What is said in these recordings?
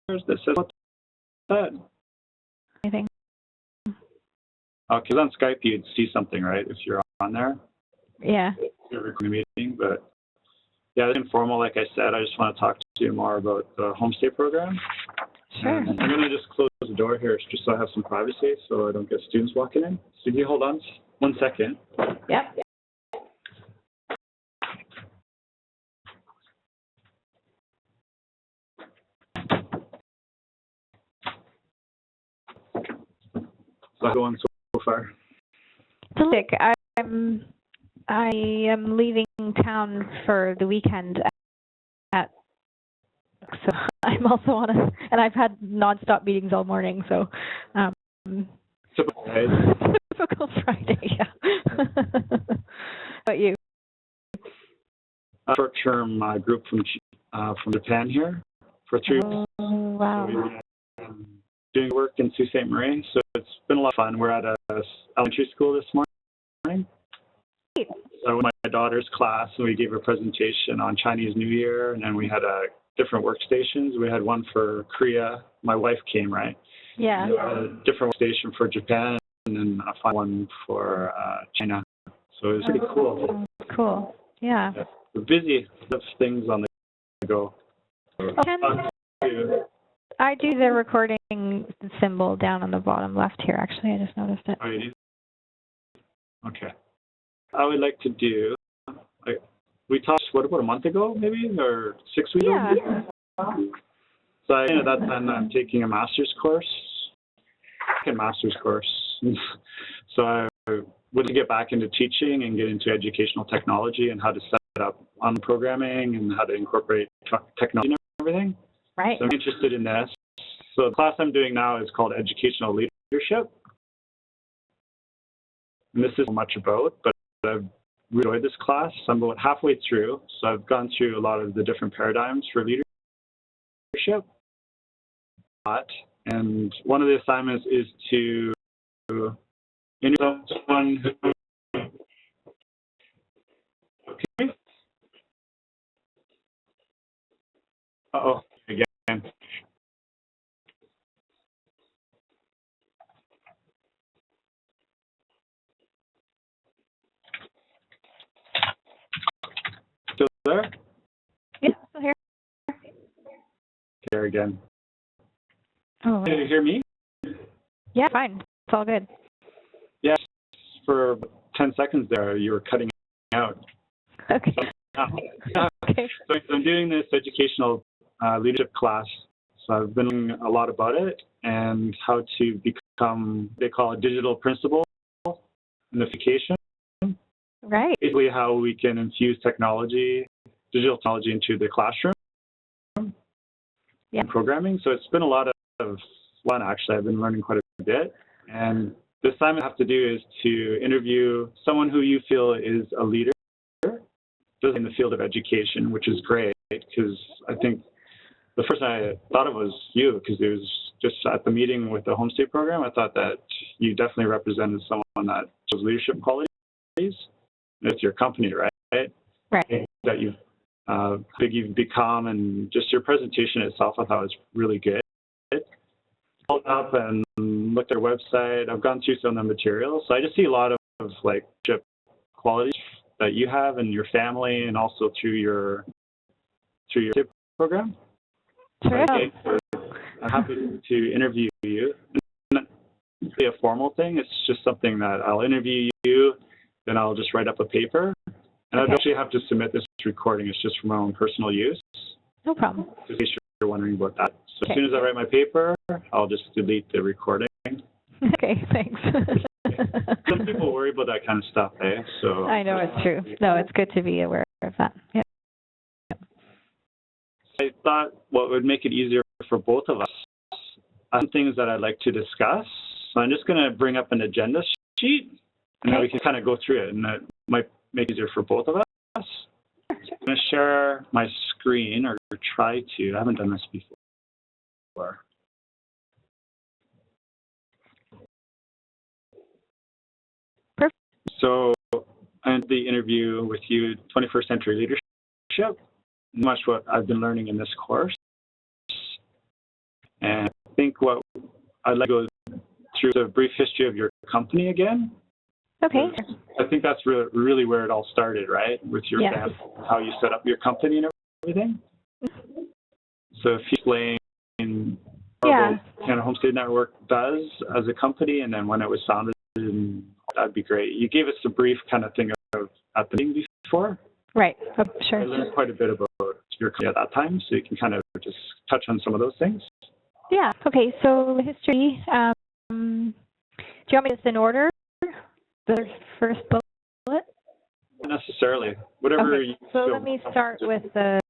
that says what's that? Anything? Because on Skype you'd see something, right, if you're on there. Yeah. You're recording a meeting, but yeah, it's informal. Like I said, I just want to talk to you more about the Homestay program. Sure. And I'm going to just close the door here just so I have some privacy so I don't get students walking in. So if you hold on 1 second. Yep. So how's it going so far? Terrific. I am leaving town for the weekend so I'm also on and I've had nonstop meetings all morning, so Typical Friday. typical Friday, yeah. How about you? A short-term group from Japan here for 3 weeks. Oh, wow. So we're doing work in Sault Ste. Marie, so it's been a lot of fun. We're at a elementary school this morning. Great. So with my daughter's class, and we gave a presentation on Chinese New Year, and then we had different workstations. We had one for Korea. My wife came, right? Yeah. We had a different workstation for Japan, and then a fun one for China. So it was pretty cool. Cool. Yeah. We're busy with things on the go. I do the recording symbol down on the bottom left here, actually. I just noticed it. Oh, you do? Okay. I would like to do, we talked, what, about a month ago, maybe, or 6 weeks ago? Yeah. So I ended up then I'm taking a master's course, So I wanted to get back into teaching and get into educational technology and how to set up on programming and how to incorporate technology and everything. Right. So I'm interested in this. So the class I'm doing now is called Educational Leadership. And this is much about, but I've really enjoyed this class. I'm about halfway through, so I've gone through a lot of the different paradigms for leadership. And one of the assignments is to interview someone who... Okay. Uh-oh, again. Still there? Yeah, still here. There again. Oh, Can you hear me? yeah, fine. It's all good. Yes, for 10 seconds there, you were cutting out. Okay. Okay. So I'm doing this educational leadership class. So I've been learning a lot about it and how to become, they call it digital principal unification. Right. Basically how we can infuse digital technology into the classroom. Yeah. Programming. So it's been a lot of fun, actually. I've been learning quite a bit. And the assignment I have to do is to interview someone who you feel is a leader in the field of education, which is great because I think the first I thought of was you, because it was just at the meeting with the Homestay program. I thought that you definitely represented someone that shows leadership qualities. It's your company, right? Right. That you've big you've become, and just your presentation itself, I thought was really good. Pulled up and looked at our website. I've gone through some of the materials, so I just see a lot of like leadership qualities that you have in your family, and also through your program. Sure. Okay, so I'm happy to interview you. It's not really a formal thing. It's just something that I'll interview you, then I'll just write up a paper. And I don't actually have to submit this recording. It's just for my own personal use. No problem. In case you're wondering about that. So Okay. as soon as I write my paper, I'll just delete the recording. Okay, thanks. Some people worry about that kind of stuff, eh? So I know it's true. No, it's good to be aware of that. Yeah. I thought what would make it easier for both of us, some things that I'd like to discuss. So I'm just going to bring up an agenda sheet, and then we can kind of go through it, and that might make it easier for both of us. I'm going to share my screen, or try to. I haven't done this before. Perfect. So I ended the interview with you, 21st Century Leadership, much what I've been learning in this course. And I think what I'd like to go through a brief history of your company again. Okay. I think that's really where it all started, right? With your family, how you set up your company and everything. So if you explain what Canada Homestay Network does as a company, and then when it was founded, that'd be great. You gave us a brief kind of thing of at the meeting before. Right. Oh, sure. I learned quite a bit about your company at that time, so you can kind of just touch on some of those things. Yeah. Okay. So history. Do you want me to just in order? The first bullet? Not necessarily. Whatever okay. you So let me start with the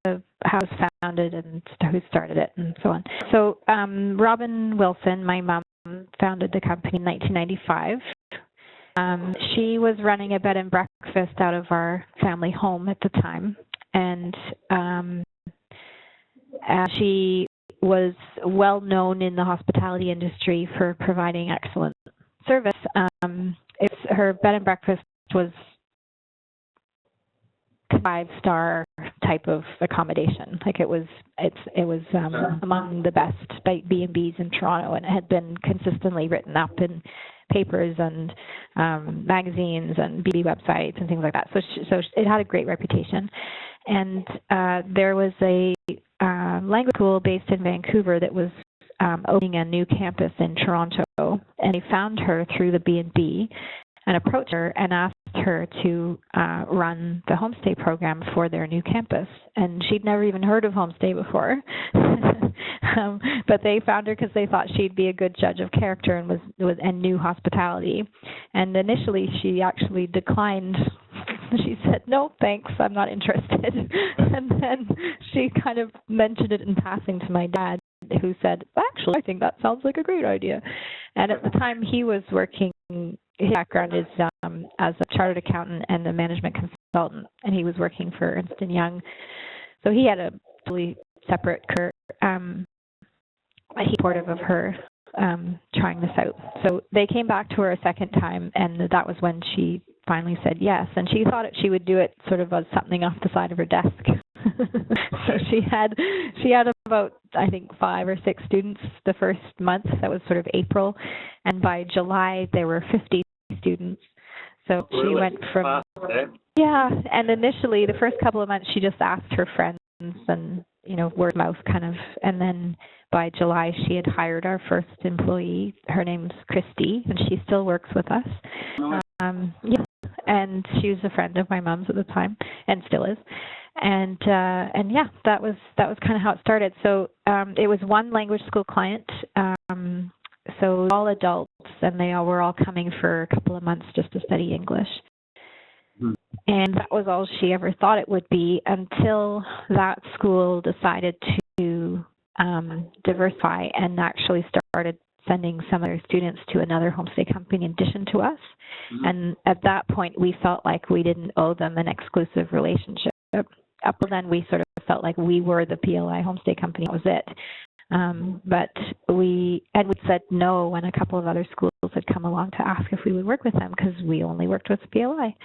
how it was founded and who started it and so on. So Robin Wilson, my mom, founded the company in 1995. She was running a bed and breakfast out of our family home at the time, and she was well known in the hospitality industry for providing excellent service. Her bed and breakfast was 5-star type of accommodation. Like it was among the best B&Bs in Toronto, and it had been consistently written up in papers and magazines and BB websites and things like that. So it had a great reputation. And there was a language school based in Vancouver that was opening a new campus in Toronto, and they found her through the B&B and approached her and asked her to run the Homestay program for their new campus. And she'd never even heard of Homestay before. But they found her because they thought she'd be a good judge of character and knew hospitality. And initially she actually declined. She said, "No, thanks, I'm not interested." And then she kind of mentioned it in passing to my dad, who said, "Actually, I think that sounds like a great idea." And at the time he was working, his background is as a chartered accountant and a management consultant, and he was working for Ernst & Young. So he had a totally separate career. He's supportive of her trying this out. So they came back to her a second time, and that was when she finally said yes. And she thought she would do it sort of as something off the side of her desk. So she had about, I think, 5 or 6 students the first month. That was sort of April, and by July there were 50 students. So she went from and initially the first couple of months she just asked her friends and word of mouth kind of, and then by July she had hired our first employee. Her name's Christy, and she still works with us. And she was a friend of my mom's at the time, and still is. And yeah, that was kind of how it started. So it was one language school client. So all adults, and they all were all coming for a couple of months just to study English. And that was all she ever thought it would be, until that school decided to diversify and actually started sending some of their students to another homestay company in addition to us. And at that point we felt like we didn't owe them an exclusive relationship. Up till then we sort of felt like we were the PLI homestay company. That was it. But we said no when a couple of other schools had come along to ask if we would work with them, because we only worked with PLI.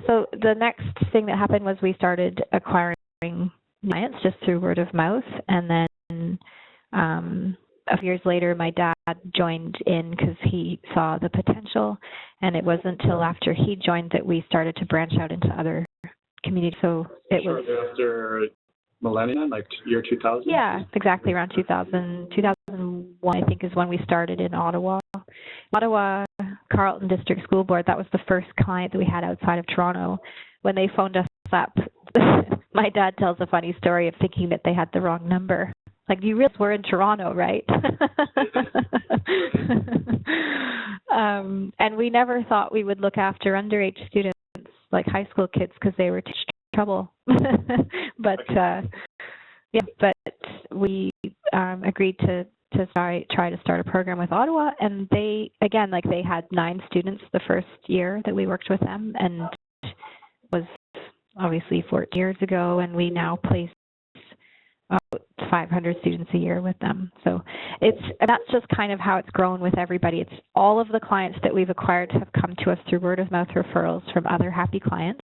So the next thing that happened was we started acquiring clients just through word of mouth, and then a few years later my dad joined in because he saw the potential, and it wasn't until after he joined that we started to branch out into other communities. So it was after millennium, like year 2000? Yeah, exactly, around 2001 I think is when we started in Ottawa. Carleton District School Board, that was the first client that we had outside of Toronto. When they phoned us up, my dad tells a funny story of thinking that they had the wrong number. Like, you realize we're in Toronto, right? And we never thought we would look after underage students, like high school kids, because they were trouble. But we agreed to try to start a program with Ottawa, and they had 9 students the first year that we worked with them, and was obviously 14 years ago, and we now place 500 students a year with them. So that's just kind of how it's grown with everybody. It's all of the clients that we've acquired have come to us through word of mouth referrals from other happy clients.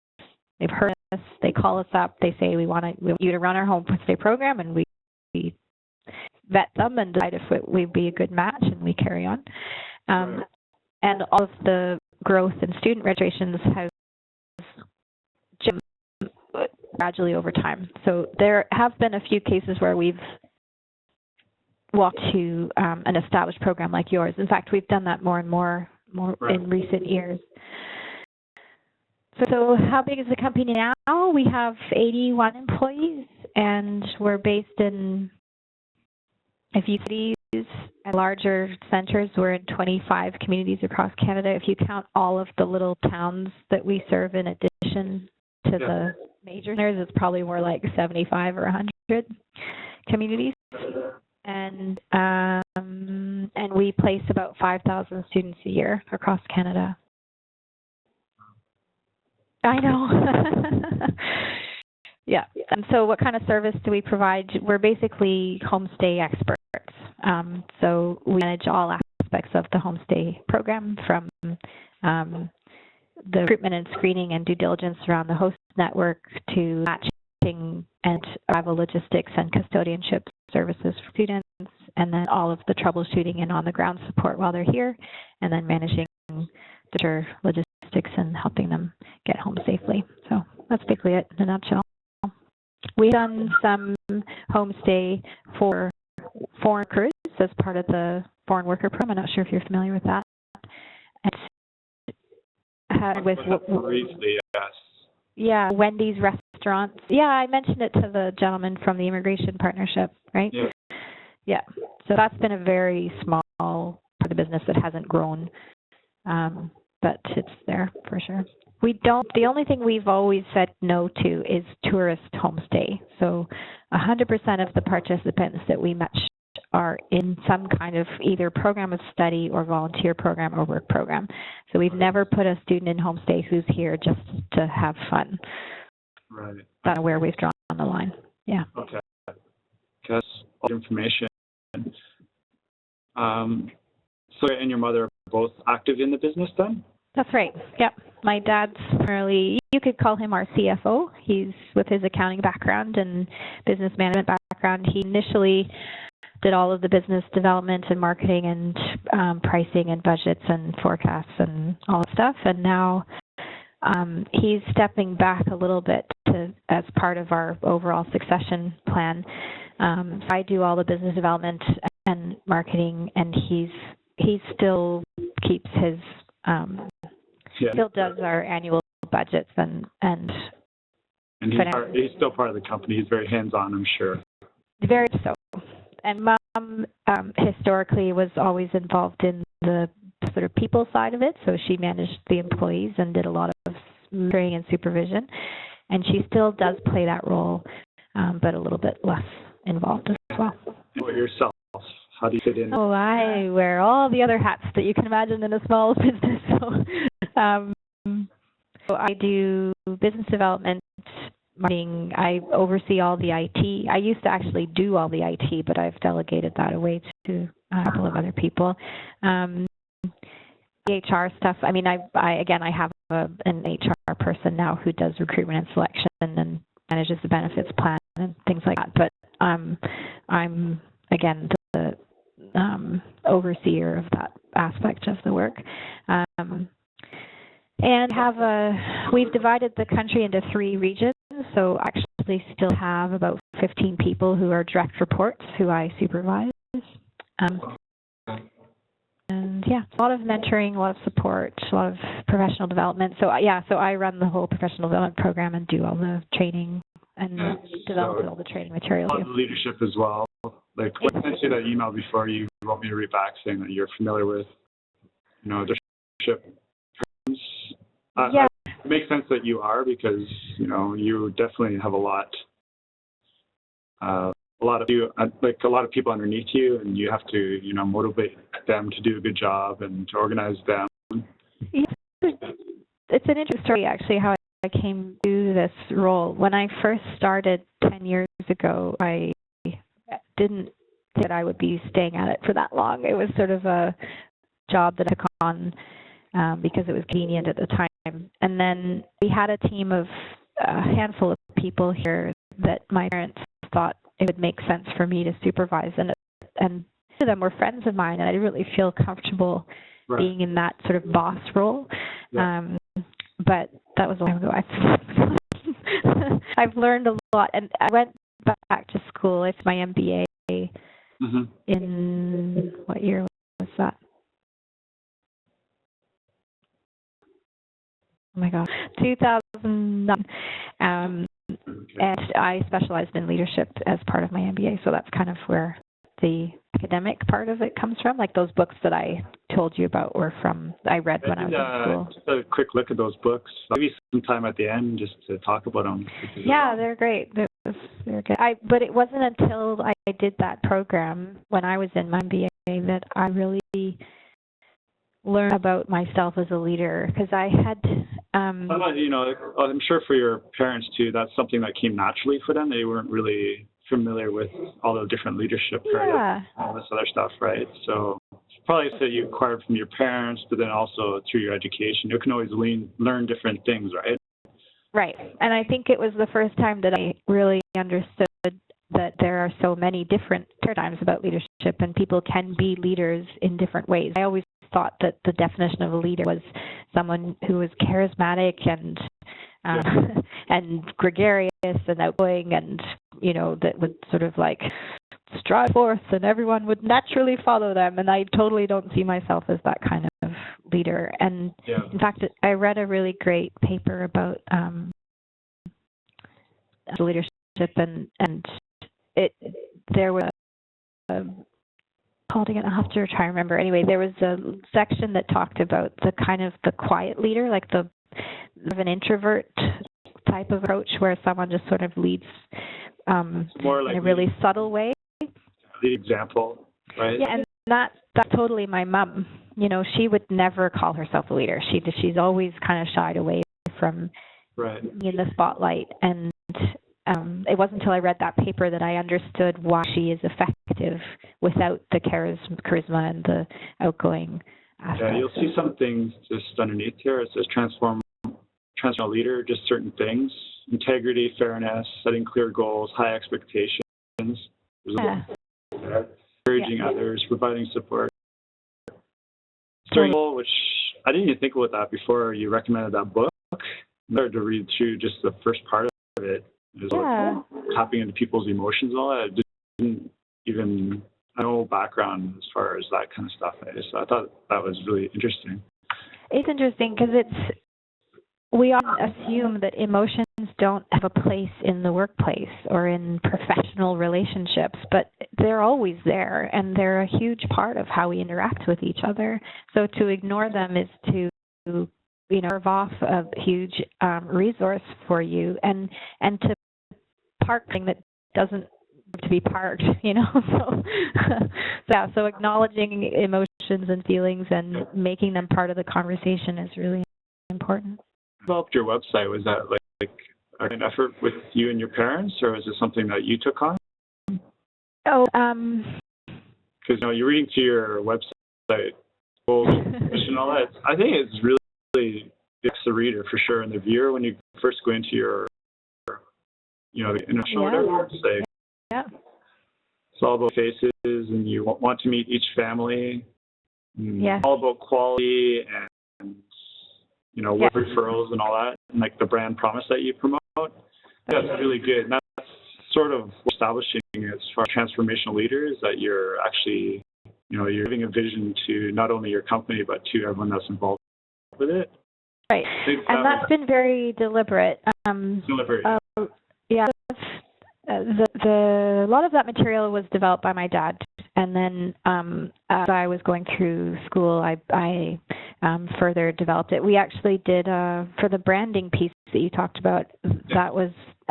They've heard us, they call us up, they say we want you to run our homestay program, and we vet them and decide if we'd be a good match, and we carry on. Right. And all of the growth in student registrations has gradually over time. So there have been a few cases where we've walked to an established program like yours. In fact, we've done that more and more Right. in recent years. So how big is the company now? We have 81 employees, and we're based in a few cities and larger centers. We're in 25 communities across Canada. If you count all of the little towns that we serve in addition to the major centers, it's probably more like 75 or 100 communities. And we place about 5,000 students a year across Canada. I know. Yeah. And so what kind of service do we provide? We're basically homestay experts. So we manage all aspects of the homestay program, from the recruitment and screening and due diligence around the host network to matching and arrival logistics and custodianship services for students, and then all of the troubleshooting and on-the-ground support while they're here, and then managing the logistics and helping them get home safely. So that's basically it in a nutshell. We've done some homestay for foreign workers as part of the foreign worker program. I'm not sure if you're familiar with that. And with briefly, yes. Yeah, Wendy's restaurants. Yeah, I mentioned it to the gentleman from the Immigration Partnership, right? Yeah. Yeah. So that's been a very small part of the business that hasn't grown, but it's there for sure. The only thing we've always said no to is tourist homestay. So 100% of the participants that we match are in some kind of either program of study or volunteer program or work program. So we've never put a student in homestay who's here just to have fun. Right. That's where we've drawn the line. Yeah. Okay. That's all the information. So and your mother are both active in the business then? That's right. Yep. My dad's primarily, you could call him our CFO. He's with his accounting background and business management background. He initially did all of the business development and marketing and pricing and budgets and forecasts and all that stuff. And now he's stepping back a little bit as part of our overall succession plan. So I do all the business development and marketing, and he still keeps his still does our annual budgets and he's still part of the company. He's very hands-on, I'm sure. Very so. And Mom historically was always involved in the sort of people side of it, so she managed the employees and did a lot of training and supervision. And she still does play that role, but a little bit less involved as well. And yourself, how do you fit in? Oh, I wear all the other hats that you can imagine in a small business. So I do business development, marketing. I oversee all the IT. I used to actually do all the IT, but I've delegated that away to a couple of other people. The HR stuff. I mean, I have an HR person now who does recruitment and selection and manages the benefits plan and things like that. But I'm again the overseer of that aspect of the work. And we've divided the country into 3 regions, so actually still have about 15 people who are direct reports who I supervise. And yeah, a lot of mentoring, a lot of support, a lot of professional development. So I run the whole professional development program and do all the training and develop all the training materials. A lot of leadership as well. Like when I sent you that email before, you wrote me to read back saying that you're familiar with, leadership terms. Yeah. It makes sense that you are, because you definitely have a lot of people underneath you, and you have to motivate them to do a good job and to organize them. Yeah. It's an interesting story actually how I came to this role. When I first started 10 years ago, I didn't think that I would be staying at it for that long. It was sort of a job that I took on because it was convenient at the time. And then we had a team of a handful of people here that my parents thought it would make sense for me to supervise. And at and two of them were friends of mine, and I didn't really feel comfortable being in that sort of boss role. But that was a long ago. I've learned a lot, and I went back to school. It's my MBA in, what year was that? Oh my God, 2009. And I specialized in leadership as part of my MBA, so that's kind of where the academic part of it comes from. Like those books that I told you about were from, I read when I was in school. Just a quick look at those books. Maybe some time at the end just to talk about them. Yeah, they're great. They're good. But it wasn't until I did that program when I was in my MBA that I really learned about myself as a leader, because I had you know, I'm sure for your parents too, that's something that came naturally for them. They weren't really familiar with all the different leadership all this other stuff, right? So probably that you acquired from your parents, but then also through your education, you can always learn different things, right? Right. And I think it was the first time that I really understood that there are so many different paradigms about leadership, and people can be leaders in different ways. I always thought that the definition of a leader was someone who was charismatic and and gregarious and outgoing, and you know, that would sort of like stride forth and everyone would naturally follow them. And I totally don't see myself as that kind of leader. And in fact, I read a really great paper about leadership, and there was called again, I'll have to try and remember. Anyway, there was a section that talked about the kind of the quiet leader, like the of an introvert type of approach, where someone just sort of leads more like in a really subtle way. The example, right? Yeah, and that's totally my mom. You know, she would never call herself a leader. She's always kind of shied away from being in the spotlight. And it wasn't until I read that paper that I understood why she is effective without the charisma and the outgoing aspect. Yeah, you'll see some things just underneath here. It says transform a leader, just certain things: integrity, fairness, setting clear goals, high expectations, encouraging others, providing support. Which I didn't even think about that before you recommended that book. I started to read through just the first part of it. It was like tapping into people's emotions and all that. I didn't even know background as far as that kind of stuff. So I thought that was really interesting. It's interesting because we often assume that emotions don't have a place in the workplace or in professional relationships, but they're always there, and they're a huge part of how we interact with each other. So to ignore them is to, carve off a huge resource for you, and to park something that doesn't have to be parked, So acknowledging emotions and feelings and making them part of the conversation is really important. Developed your website, was that like an effort with you and your parents, or was it something that you took on? Oh, because you're reading through your website, and all that. I think it's really it's the reader for sure, and the viewer when you first go into your, the initial whatever. It's all about faces, and you want to meet each family. All about quality and work referrals and all that, and like the brand promise that you promote. That's really good. And that's sort of establishing as far as transformational leaders, that you're actually, you're giving a vision to not only your company, but to everyone that's involved with it. Right. And that's been very deliberate. Deliberate. A lot of that material was developed by my dad, and then as I was going through school, I further developed it. We actually did for the branding piece that you talked about.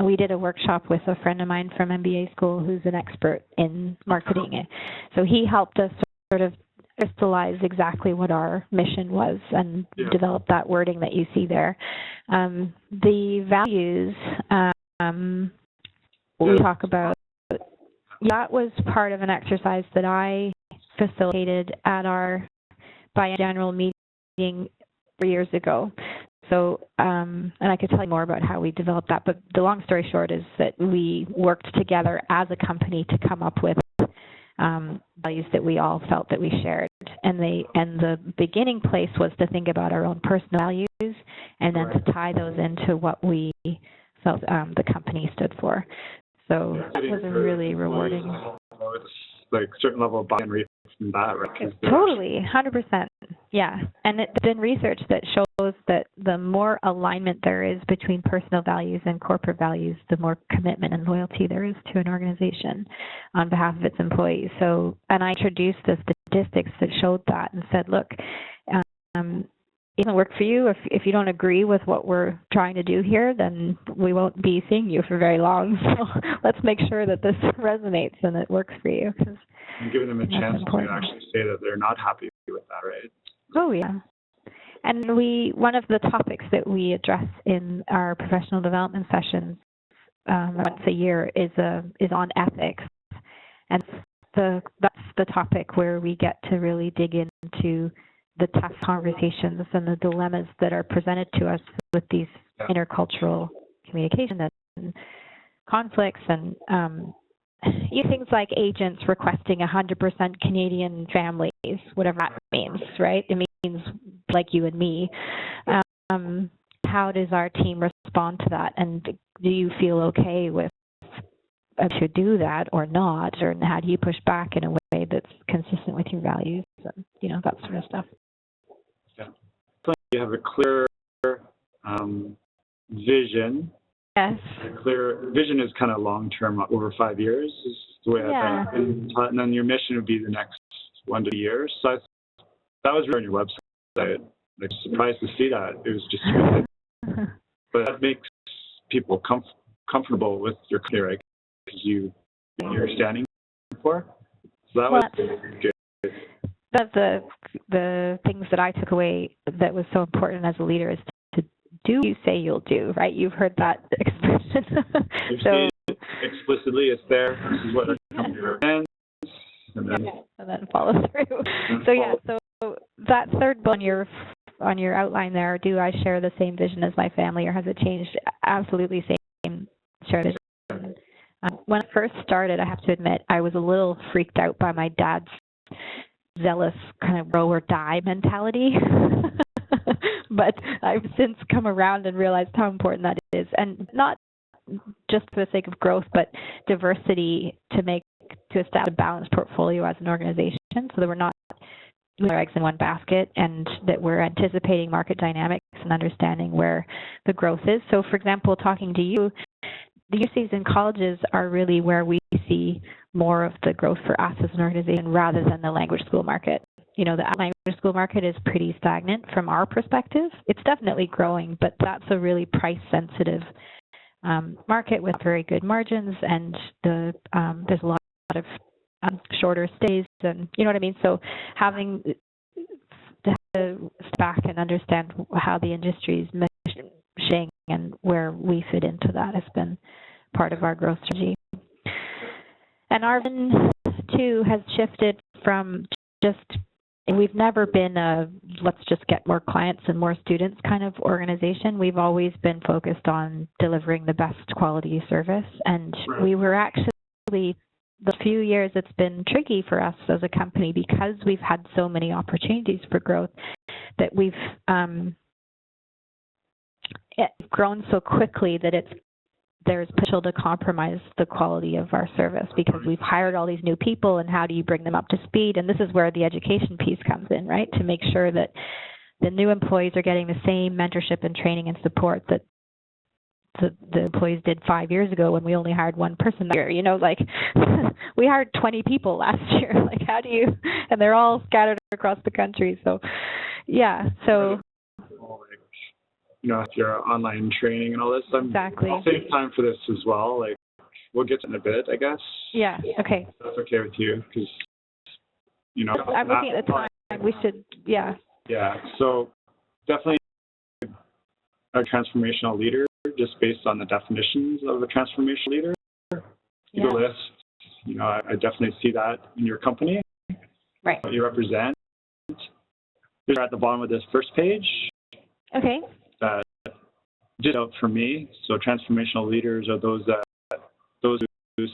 We did a workshop with a friend of mine from MBA school who's an expert in marketing. So he helped us sort of crystallize exactly what our mission was and develop that wording that you see there. The values we talk about, that was part of an exercise that I facilitated at our biannual meeting 3 years ago. So, and I could tell you more about how we developed that, but the long story short is that we worked together as a company to come up with values that we all felt that we shared. And the beginning place was to think about our own personal values and then to tie those into what we felt the company stood for. So that was a really rewarding. Like certain level of buy-in rate from that, right? Totally, 100%. Yeah, and it's been research that shows that the more alignment there is between personal values and corporate values, the more commitment and loyalty there is to an organization on behalf of its employees. So, and I introduced the statistics that showed that and said, look, it doesn't work for you. If you don't agree with what we're trying to do here, then we won't be seeing you for very long. So let's make sure that this resonates and it works for you. And giving them a chance to actually say that they're not happy with that, right? Oh, yeah. And one of the topics that we address in our professional development sessions once a year is on ethics. And that's the topic where we get to really dig into the tough conversations and the dilemmas that are presented to us with these intercultural communication and conflicts and things like agents requesting 100% Canadian families, whatever that means, right? It means like you and me. How does our team respond to that? And do you feel okay with to do that or not? Or how do you push back in a way that's consistent with your values? And, that sort of stuff. Yeah. So you have a clear vision. Yes. A clear vision is kind of long-term, over 5 years is the way I've been taught. And then your mission would be the next 1 to 2 years. So that was really on your website. Like, surprised to see that. It was just really, but that makes people comfortable with your career, right? Because you're standing for. So that was good. One of the things that I took away that was so important as a leader is to do what you say you'll do, right? You've heard that expression. So explicitly, it's there. This is what our company represents. And then follow through. So that third bullet on your outline there, do I share the same vision as my family, or has it changed? Absolutely same share vision. When I first started, I have to admit, I was a little freaked out by my dad's zealous kind of row or die mentality. But I've since come around and realized how important that is, and not just for the sake of growth, but diversity to establish a balanced portfolio as an organization, so that we're not putting our eggs in one basket, and that we're anticipating market dynamics and understanding where the growth is. So, for example, talking to you, the universities and colleges are really where we see more of the growth for us as an organization rather than the language school market. The language school market is pretty stagnant from our perspective. It's definitely growing, but that's a really price-sensitive market with very good margins, and there's a lot of shorter stays, and you know what I mean? So having to step back and understand how the industry is measuring and where we fit into that has been part of our growth strategy. And our vision, too, has shifted from we've never been a let's just get more clients and more students kind of organization. We've always been focused on delivering the best quality service. And we were actually, the few years it's been tricky for us as a company because we've had so many opportunities for growth that we've grown so quickly that there's potential to compromise the quality of our service because we've hired all these new people, and how do you bring them up to speed? And this is where the education piece comes in, right? To make sure that the new employees are getting the same mentorship and training and support that the employees did 5 years ago when we only hired one person that year. We hired 20 people last year. Like, how do you, and they're all scattered across the country. So, yeah, so. If you're online training and all this, I'll save time for this as well. Like, we'll get to it in a bit, I guess. Yeah, okay. If that's okay with you, because, I'm looking at the time. We should, yeah. Yeah, so definitely a transformational leader, just based on the definitions of a transformational leader. The list, I definitely see that in your company. Right. What you represent. They're at the bottom of this first page. Okay. Just out for me, so transformational leaders are those who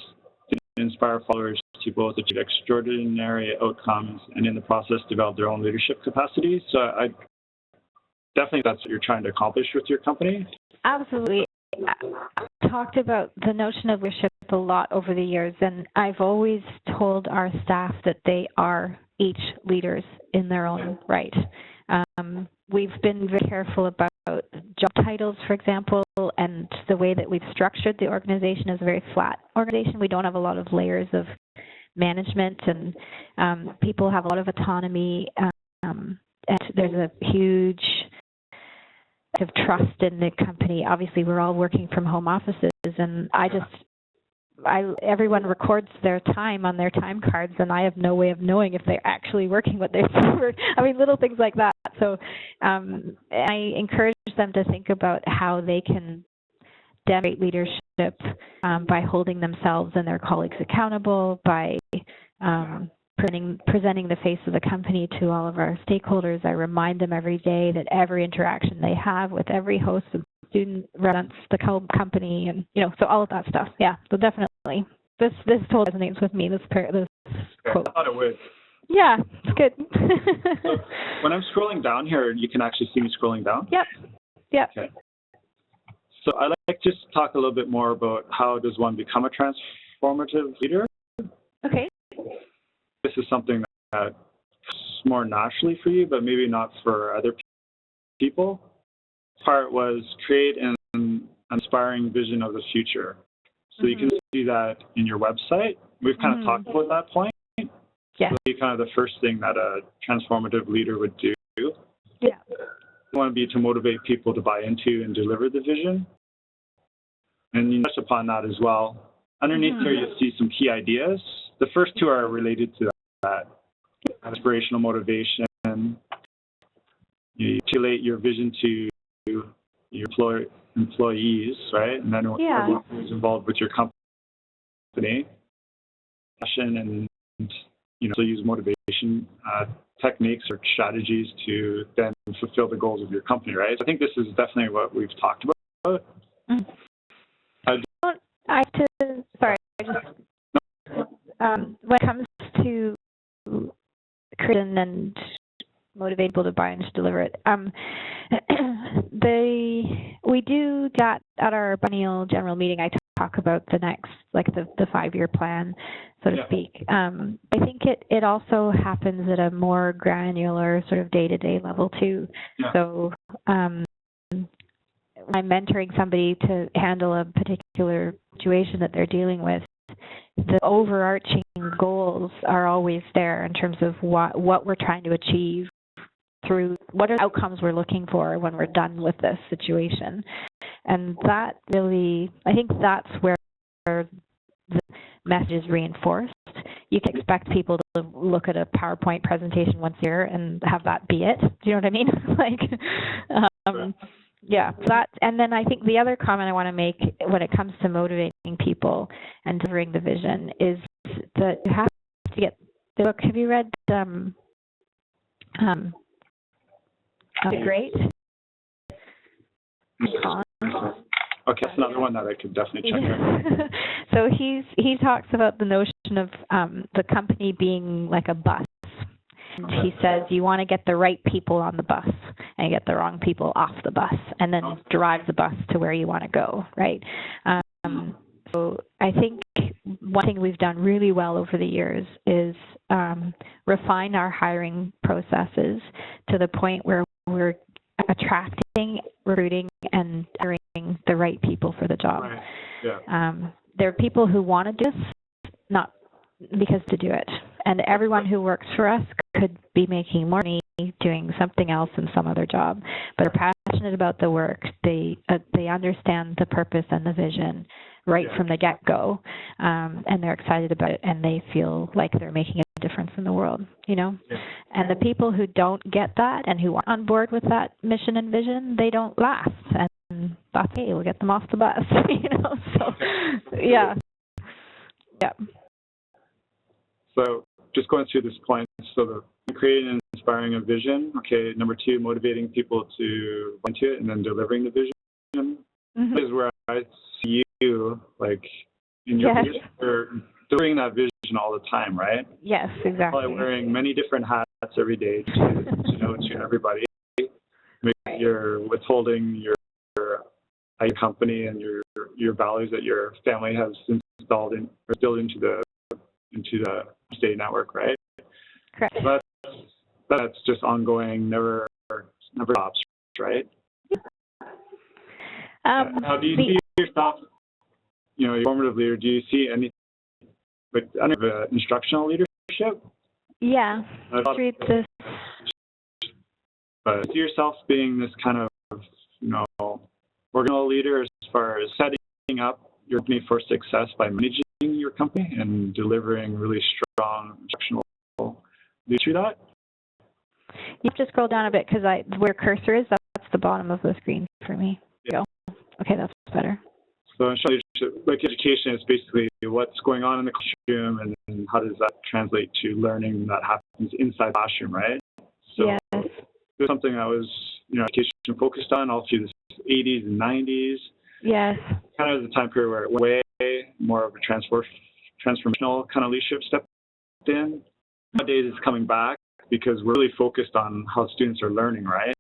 inspire followers people to achieve extraordinary outcomes and in the process develop their own leadership capacity. So I definitely that's what you're trying to accomplish with your company. Absolutely. I've talked about the notion of leadership a lot over the years, and I've always told our staff that they are each leaders in their own right. We've been very careful about job titles, for example, and the way that we've structured the organization is a very flat organization. We don't have a lot of layers of management, and people have a lot of autonomy, and there's a huge of trust in the company. Obviously, we're all working from home offices, and everyone records their time on their time cards, and I have no way of knowing if they're actually working what they're doing. I mean, little things like that. So I encourage them to think about how they can demonstrate leadership by holding themselves and their colleagues accountable, by presenting the face of the company to all of our stakeholders. I remind them every day that every interaction they have with every host and student represents the company, and so all of that stuff. Yeah, so definitely, this totally resonates with me. This quote. I thought it would. Yeah, it's good. So when I'm scrolling down here, you can actually see me scrolling down. Yep. Okay. So I'd like to just talk a little bit more about how does one become a transformative leader. Okay. This is something that's more naturally for you, but maybe not for other people. Part was create an inspiring vision of the future. So you can see that in your website. We've kind of talked about that point. Yeah. So kind of the first thing that a transformative leader would do. Yeah. You want to be to motivate people to buy into and deliver the vision. And you touch upon that as well. Underneath there, you'll see some key ideas. The first two are related to that. Inspirational motivation. You articulate your vision to your employees, right? And then everyone who's involved with your company. Passion and so use motivation techniques or strategies to then fulfill the goals of your company, right? So I think this is definitely what we've talked about. When it comes to creating and motivate people to buy and to deliver it, we do that at our biennial general meeting. I talk about the next, the 5-year plan, so to speak. I think it also happens at a more granular sort of day-to-day level too. Yeah. So I'm mentoring somebody to handle a particular situation that they're dealing with. The overarching goals are always there in terms of what we're trying to achieve through what are the outcomes we're looking for when we're done with this situation. And that really, I think that's where the message is reinforced. You can expect people to look at a PowerPoint presentation once a year and have that be it. Do you know what I mean? Yeah, that, and then I think the other comment I want to make when it comes to motivating people and delivering the vision is that you have to get the book. Have you read Great? Okay, that's another one that I could definitely check out. So he talks about the notion of the company being like a bus. And he says you want to get the right people on the bus and get the wrong people off the bus, and then drive the bus to where you want to go, right? So I think one thing we've done really well over the years is refine our hiring processes to the point where we're attracting, recruiting, and hiring the right people for the job. Right. Yeah. There are people who want to do this, not because to do it. And everyone who works for us could be making more money doing something else in some other job, but are passionate about the work. They understand the purpose and the vision right from the get-go, and they're excited about it, and they feel like they're making a difference in the world, Yeah. And the people who don't get that and who aren't on board with that mission and vision, they don't last, and that's okay. We'll get them off the bus, So, yeah. So just going through this point, so creating and inspiring a vision. Okay, number 2, motivating people to go into it, and then delivering the vision is where I see you, like in your delivering that vision all the time, right? Yes, exactly. Probably wearing many different hats every day to everybody. Make Right. you're withholding your company and your values that your family has installed in or built into the state network, right? Correct. So that's just ongoing, never stops, right? How do you see yourself? Your formative leader. Do you see any under instructional leadership? Yeah. Read this. But see yourself being this kind of organizational leader as far as setting up your company for success by managing your company and delivering really strong instructional leadership through that? You have to scroll down a bit because where cursor is, that's the bottom of the screen for me. Yeah. Okay, that's better. So like education is basically what's going on in the classroom and how does that translate to learning that happens inside the classroom, right? So yes. There's something that was education focused on all through the 80s and 90s. Yes. Kind of the time period where it way more of a transformational kind of leadership stepped in. Nowadays it's coming back because we're really focused on how students are learning, right?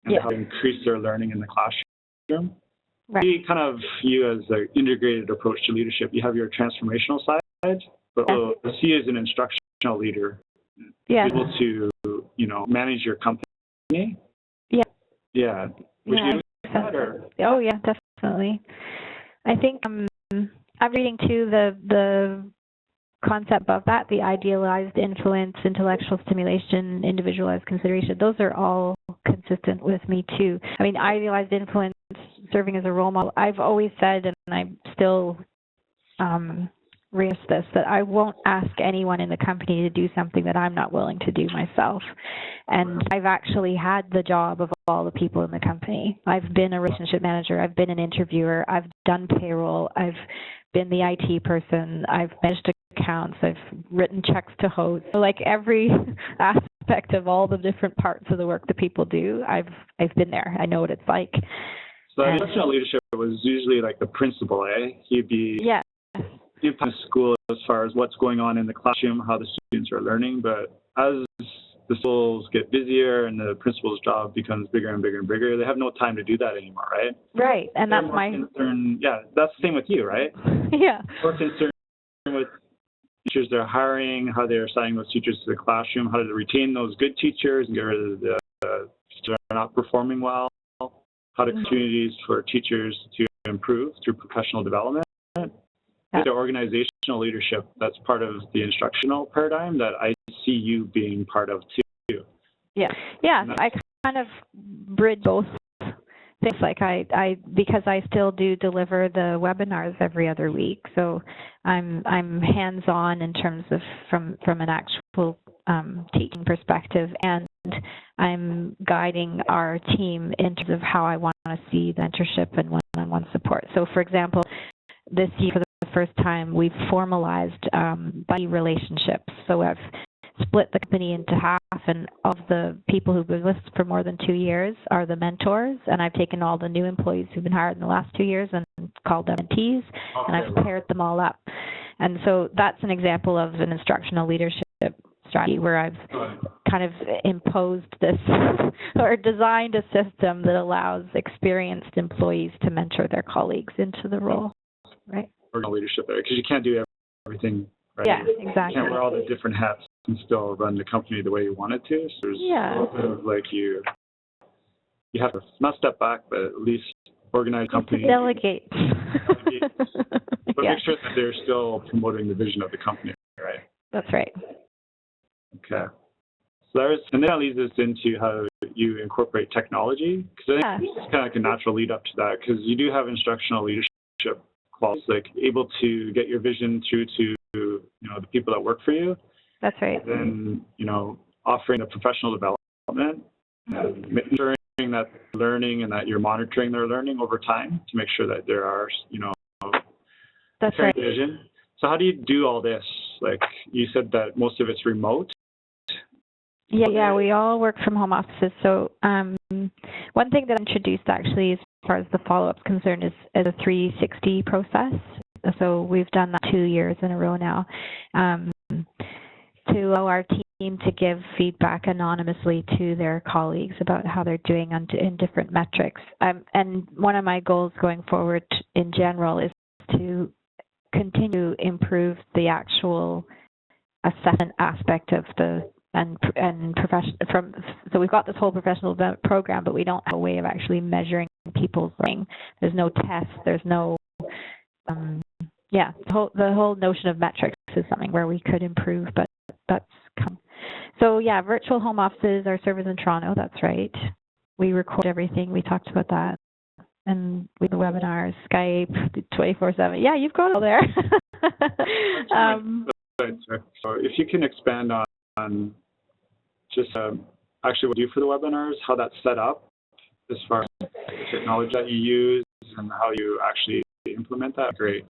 And how to increase their learning in the classroom. Right. We kind of view as an integrated approach to leadership. You have your transformational side, but we'll see you as an instructional leader. Yeah. Able to, manage your company. Yeah. Yeah. Would you do that, or? Oh yeah, definitely. I think I'm reading too the concept of that, the idealized influence, intellectual stimulation, individualized consideration. Those are all consistent with me too. I mean, idealized influence, serving as a role model. I've always said, and I still reinforce this, that I won't ask anyone in the company to do something that I'm not willing to do myself. And I've actually had the job of all the people in the company. I've been a relationship manager. I've been an interviewer. I've done payroll. I've been the IT person. I've managed accounts. I've written checks to hosts. So like every aspect of all the different parts of the work that people do, I've been there. I know what it's like. So instructional leadership was usually like the principal, eh? He'd be in school as far as what's going on in the classroom, how the students are learning. But as the schools get busier and the principal's job becomes bigger and bigger and bigger, they have no time to do that anymore, right? Right, and that's my concern. Yeah, that's the same with you, right? Yeah. We're concerned with teachers they're hiring, how they're assigning those teachers to the classroom, how to retain those good teachers and get rid of the teachers that are not performing well, how to opportunities for teachers to improve through professional development. The organizational leadership, that's part of the instructional paradigm that I see you being part of too. Yeah. Yeah, I kind of bridge both things. Like I because I still do deliver the webinars every other week, so I'm hands-on in terms of from an actual teaching perspective, and I'm guiding our team in terms of how I want to see the mentorship and one-on-one support. So, for example, this year, for the first time, we've formalized buddy relationships. So I've split the company into half, and of the people who've been with us for more than 2 years are the mentors, and I've taken all the new employees who've been hired in the last 2 years and called them mentees, and I've paired them all up. And so that's an example of an instructional leadership strategy where I've kind of imposed this or designed a system that allows experienced employees to mentor their colleagues into the role. Right. Leadership there, because you can't do everything, right? Yeah, exactly. You can't wear all the different hats and still run the company the way you want it to. So there's a little bit of like you have to not step back, but at least organize company. Delegate. But make sure that they're still promoting the vision of the company, right? That's right. Okay. So and that leads us into how you incorporate technology, because I think it's kind of like a natural lead up to that, because you do have instructional leadership qualities, like able to get your vision through to the people that work for you. That's right. And offering the professional development, and ensuring that learning and that you're monitoring their learning over time to make sure that there are that's right. Vision. So how do you do all this? Like you said that most of it's remote. Yeah, we all work from home offices. So one thing that I introduced actually as far as the follow-up is concerned is a 360 process. So we've done that 2 years in a row now, to allow our team to give feedback anonymously to their colleagues about how they're doing in different metrics. And one of my goals going forward in general is to continue to improve the actual assessment aspect of the so we've got this whole professional development program, but we don't have a way of actually measuring people's learning. There's no test. There's no the whole notion of metrics is something where we could improve, but that's come. So yeah, virtual home offices, our servers in Toronto. That's right. We record everything. We talked about that, and we do webinars, Skype, 24/7. Yeah, you've got it all there. So if you can expand on just actually what you do for the webinars, how that's set up as far as the technology that you use and how you actually implement that, great.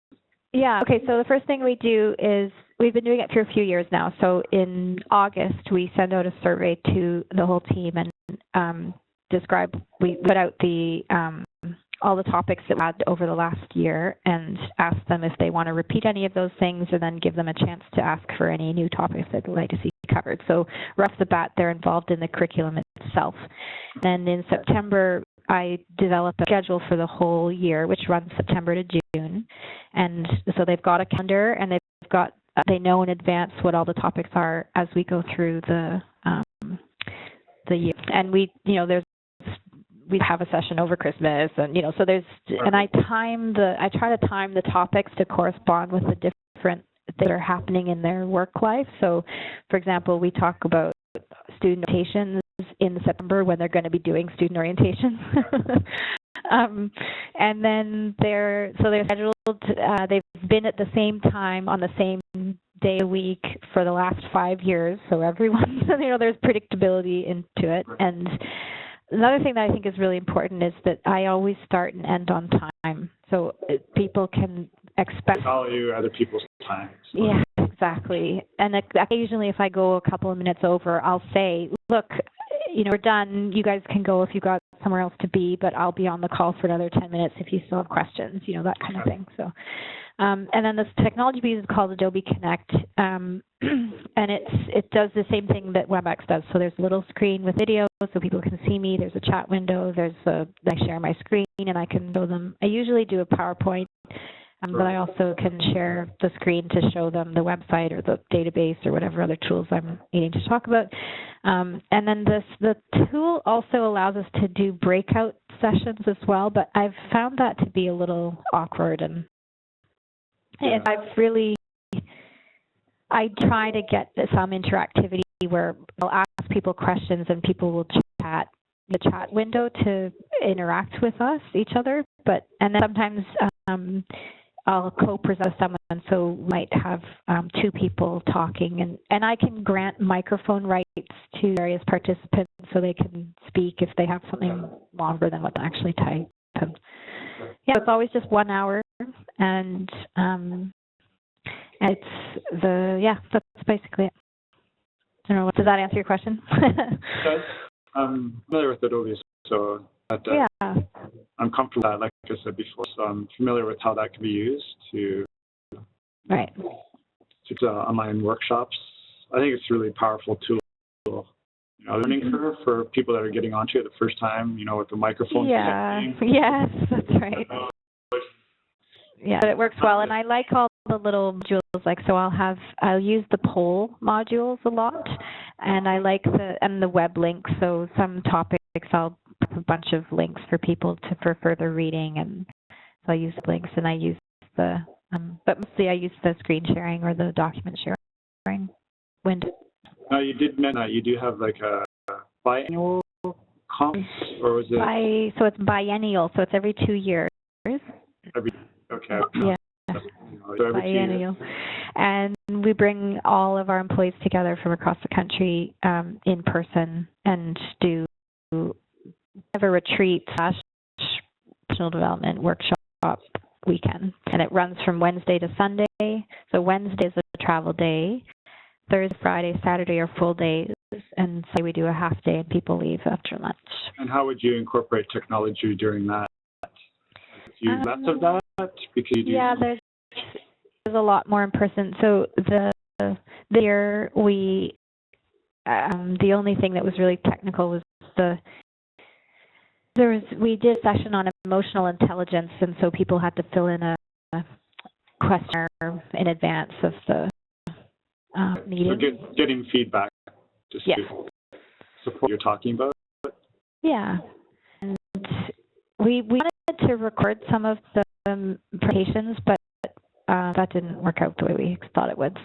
Yeah, okay, so the first thing we do is, we've been doing it for a few years now. So in August, we send out a survey to the whole team and we put out all the topics that we had over the last year and ask them if they want to repeat any of those things, and then give them a chance to ask for any new topics they'd like to see covered. So right off the bat, they're involved in the curriculum itself. Then in September, I develop a schedule for the whole year, which runs September to June. And so they've got a calendar, and they know in advance what all the topics are as we go through the year. And we have a session over Christmas, and so and I try to time the topics to correspond with the different things that are happening in their work life. So, for example, we talk about student orientations in September when they're going to be doing student orientation. And then they're scheduled. They've been at the same time on the same day a week for the last 5 years. So everyone, there's predictability into it. And another thing that I think is really important is that I always start and end on time, so people can expect. They value other people's time. So. Yeah, exactly. And occasionally, if I go a couple of minutes over, I'll say, "Look, we're done. You guys can go if you've got somewhere else to be, but I'll be on the call for another 10 minutes if you still have questions." That kind of thing. So, and then this technology piece is called Adobe Connect. And it does the same thing that WebEx does. So there's a little screen with video so people can see me. There's a chat window. I share my screen and I can show them. I usually do a PowerPoint, but I also can share the screen to show them the website or the database or whatever other tools I'm needing to talk about. And then the tool also allows us to do breakout sessions as well, but I've found that to be a little awkward, and I try to get some interactivity where I'll ask people questions and people will chat the chat window to interact with each other. And then sometimes I'll co-present with someone, so we might have 2 people talking, and I can grant microphone rights to various participants so they can speak if they have something longer than what they actually type. And it's always just 1 hour, and that's basically it. I don't know, does that answer your question? It does. I'm familiar with Adobe, so I'm comfortable with that, like I said before. So I'm familiar with how that can be used to online workshops. I think it's a really powerful tool. Learning curve for people that are getting onto it the first time, with the microphone. Yeah. Yes, that's right. Yeah, but it works well, and I like all the little modules. I'll use the poll modules a lot, and I like the web links. So some topics I'll put a bunch of links for people for further reading, and so I use the links, and I use but mostly I use the screen sharing or the document sharing window. Now you did mention that you do have like a biannual conference, or was it? So it's biennial, so it's every 2 years. Okay. Yeah. So every 2 years. And we bring all of our employees together from across the country in person and do have a retreat / professional development workshop weekend. And it runs from Wednesday to Sunday. So Wednesday is a travel day. Thursday, Friday, Saturday are full days. And Sunday we do a half day and people leave after lunch. And how would you incorporate technology during that? Do you less of that? Because you do a lot more in person. So the year we, the only thing that was really technical was we did a session on emotional intelligence, and so people had to fill in a questionnaire in advance of the meeting. So getting feedback just yes. to support what you're talking about. Yeah, and we wanted to record some of the presentations, but that didn't work out the way we thought it would.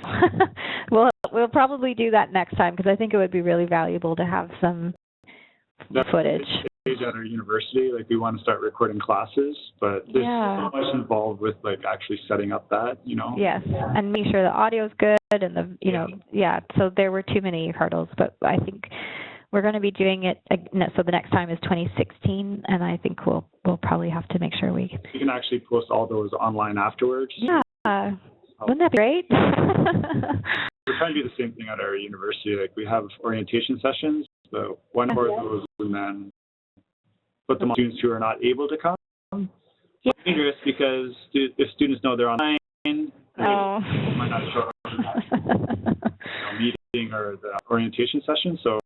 We'll probably do that next time, because I think it would be really valuable to have some footage. At our university, like, we want to start recording classes, but there's so much involved with like actually setting up that, you know. Yes, and making sure the audio's good and the so there were too many hurdles, but I think we're going to be doing it. So the next time is 2016, and I think we'll probably have to make sure you can actually post all those online afterwards. Yeah, wouldn't that be great? We're trying to do the same thing at our university. Like, we have orientation sessions, so one for those, and then put them on students who are not able to come. It's dangerous because if students know they're online, they might not show up for the meeting or the orientation session. So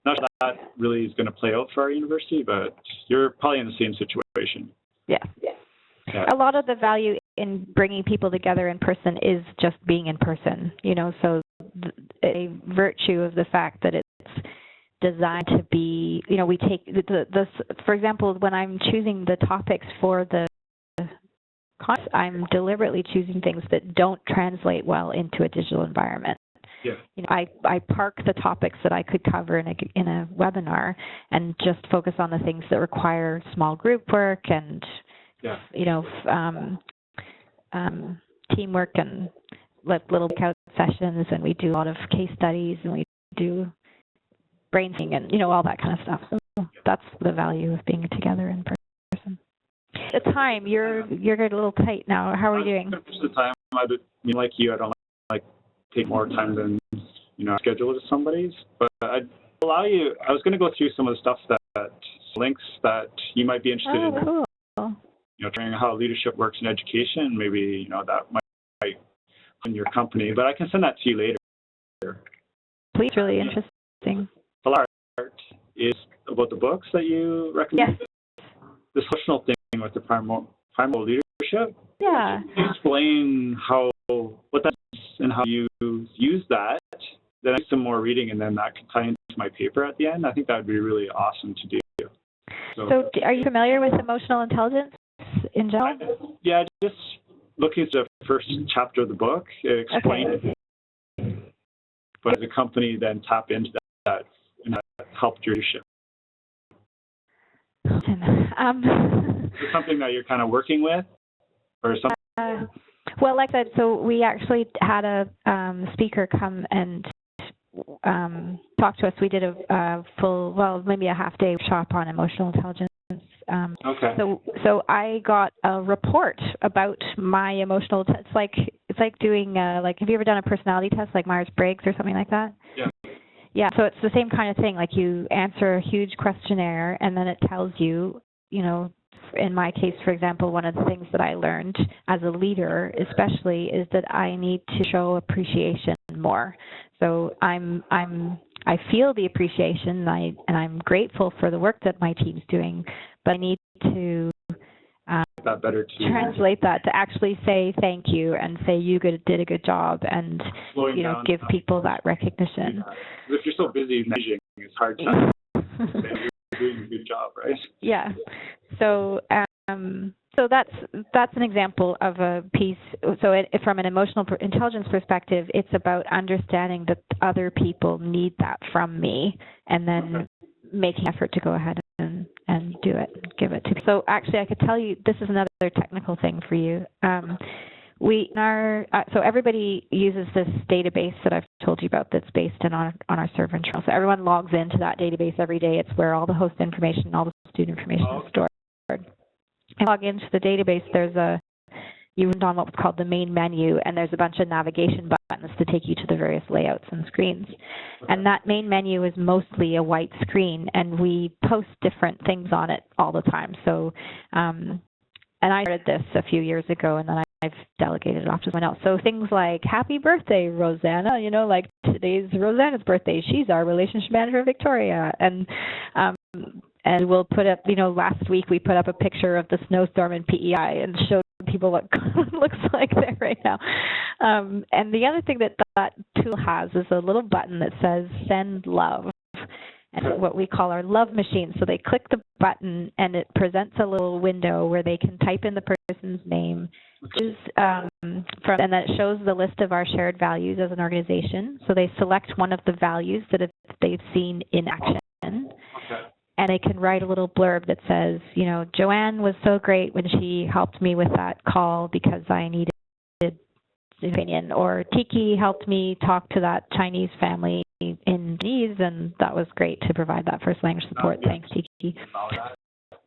not sure that really is going to play out for our university, but you're probably in the same situation. Yeah. A lot of the value in bringing people together in person is just being in person, you know, so a virtue of the fact that it's designed to be, you know, we take for example, when I'm choosing the topics for the conference, I'm deliberately choosing things that don't translate well into a digital environment. Yeah. You know, I park the topics that I could cover in a webinar and just focus on the things that require small group work and you know, teamwork and little breakout sessions, and we do a lot of case studies, and we do brainstorming and, you know, all that kind of stuff. So that's the value of being together in person. The time, you're getting a little tight now. How are we doing? The time, like you, I don't like take more time than, you know, schedule with somebody's, but I'd allow you. I was going to go through some of the stuff that links that you might be interested in. Cool. You know, trying how leadership works in education. Maybe, you know, that might in your company, but I can send that to you later. Please, really interesting. The last part is about the books that you recommend. Yes. The social thing with the primal leadership. Yeah. Can you explain what that is and how you use that? Then I do some more reading, and then that can tie into my paper at the end. I think that would be really awesome to do. So are you familiar with emotional intelligence in general? Yeah, just looking at the first chapter of the book, it explains it. But as a company, then tap into that and that helped your leadership. Is it something that you're kind of working with, or something? Well, like I said, so we actually had a speaker come and talk to us. We did a maybe a half-day workshop on emotional intelligence. Okay. So I got a report about my emotional. It's like doing like, have you ever done a personality test like Myers-Briggs or something like that? Yeah. Yeah. So it's the same kind of thing. Like, you answer a huge questionnaire, and then it tells you, you know, in my case, for example, one of the things that I learned as a leader, especially, is that I need to show appreciation more. So I feel the appreciation, and I'm grateful for the work that my team's doing, but I need to that better too. Translate that to actually say thank you and say you did a good job, and slowing down, give people that recognition. If you're so busy managing, it's hard to say you're doing a good job, right? Yeah. So so that's an example of a piece. So from an emotional intelligence perspective, it's about understanding that other people need that from me, and then making effort to go ahead and do it, give it to me. So actually, I could tell you, this is another technical thing for you. So everybody uses this database that I've told you about that's based on our server in Toronto. So everyone logs into that database every day. It's where all the host information, all the student information is stored. And log into the database, you run on what's called the main menu, and there's a bunch of navigation buttons to take you to the various layouts and screens. And that main menu is mostly a white screen, and we post different things on it all the time. So, and I started this a few years ago, and then I've delegated it off to someone else. So things like, happy birthday, Rosanna, like today's Rosanna's birthday. She's our relationship manager, Victoria. And we'll put up, last week we put up a picture of the snowstorm in PEI and showed people what it looks like there right now. And the other thing that tool has is a little button that says send love. And what we call our love machine. So they click the button and it presents a little window where they can type in the person's name. And then it shows the list of our shared values as an organization. So they select one of the values that they've seen in action. And they can write a little blurb that says, Joanne was so great when she helped me with that call because I needed an opinion. Or Tiki helped me talk to that Chinese family in Chinese, and that was great to provide that first language support. Thanks, Tiki.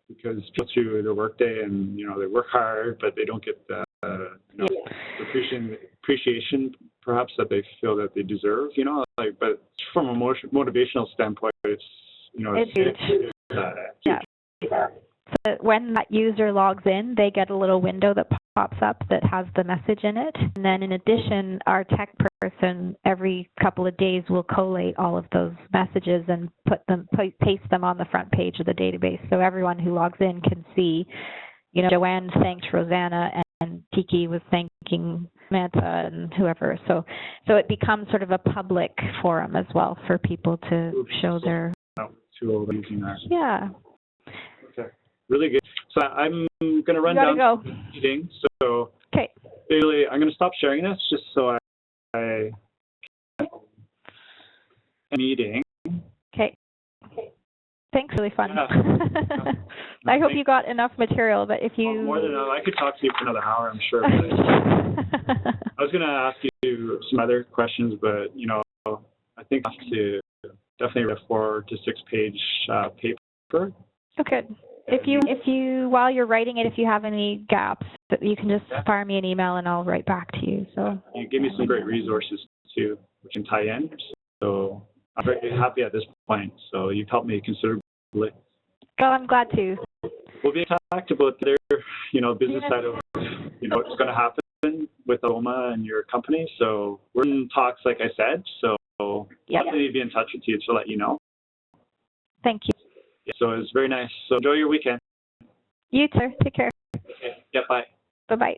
Because people through their workday and, they work hard, but they don't get the appreciation perhaps that they feel that they deserve, but from a motivational standpoint, it's huge. So when that user logs in, they get a little window that pops up that has the message in it. And then in addition, our tech person every couple of days will collate all of those messages and paste them on the front page of the database. So everyone who logs in can see, Joanne thanked Rosanna and Tiki was thanking Samantha and whoever. So it becomes sort of a public forum as well for people to show their... Yeah. Okay. Really good. So I'm going to run down to the meeting. So really, I'm going to stop sharing this just so I meeting. Okay. Thanks. Really fun. I hope you got enough material, but if you... more than enough. I could talk to you for another hour, I'm sure. I was going to ask you some other questions, but, I think I have to definitely read a 4 to 6 page paper. Okay. If you while you're writing it, if you have any gaps, you can just fire me an email and I'll write back to you. So you give me some great resources too, which can tie in. So I'm very happy at this point. So you've helped me considerably. Well, I'm glad to. We'll be in contact about the business side of what's going to happen with Aroma and your company. So we're in talks, like I said. So definitely be in touch with you to let you know. Thank you. So it was very nice. So enjoy your weekend. You too. Take care. Okay. Yeah, bye. Bye-bye.